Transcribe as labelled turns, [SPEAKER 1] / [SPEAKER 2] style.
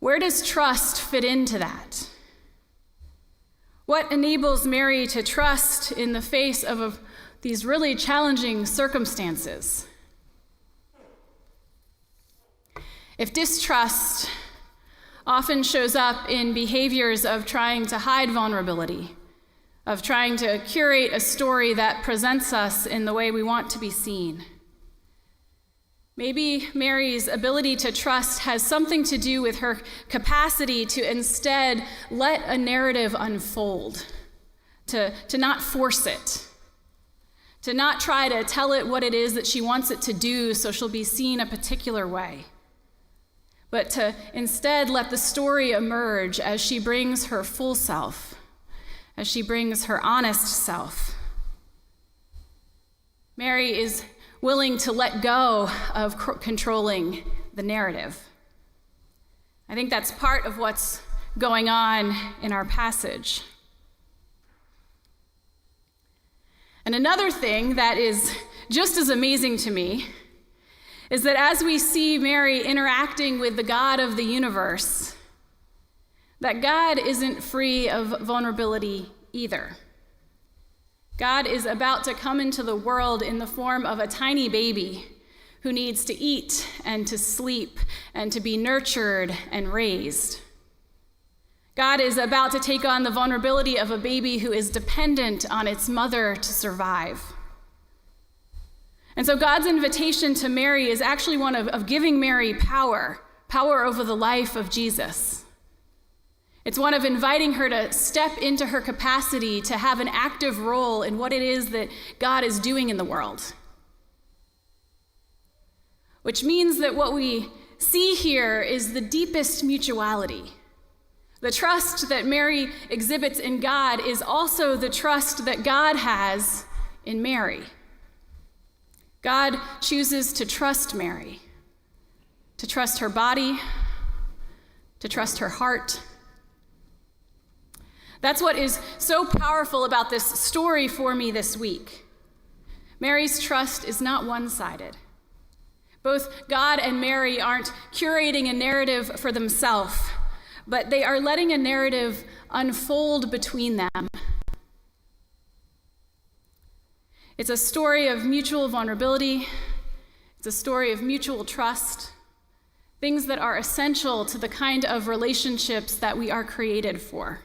[SPEAKER 1] Where does trust fit into that? What enables Mary to trust in the face of these really challenging circumstances? If distrust often shows up in behaviors of trying to hide vulnerability, of trying to curate a story that presents us in the way we want to be seen, maybe Mary's ability to trust has something to do with her capacity to instead let a narrative unfold, to not force it, to not try to tell it what it is that she wants it to do so she'll be seen a particular way, but to instead let the story emerge as she brings her full self, as she brings her honest self. Mary is willing to let go of controlling the narrative. I think that's part of what's going on in our passage. And another thing that is just as amazing to me is that as we see Mary interacting with the God of the universe, that God isn't free of vulnerability either. God is about to come into the world in the form of a tiny baby who needs to eat and to sleep and to be nurtured and raised. God is about to take on the vulnerability of a baby who is dependent on its mother to survive. And so God's invitation to Mary is actually one of giving Mary power over the life of Jesus. It's one of inviting her to step into her capacity to have an active role in what it is that God is doing in the world. Which means that what we see here is the deepest mutuality. The trust that Mary exhibits in God is also the trust that God has in Mary. God chooses to trust Mary, to trust her body, to trust her heart. That's what is so powerful about this story for me this week. Mary's trust is not one-sided. Both God and Mary aren't curating a narrative for themselves, but they are letting a narrative unfold between them. It's a story of mutual vulnerability. It's a story of mutual trust, things that are essential to the kind of relationships that we are created for.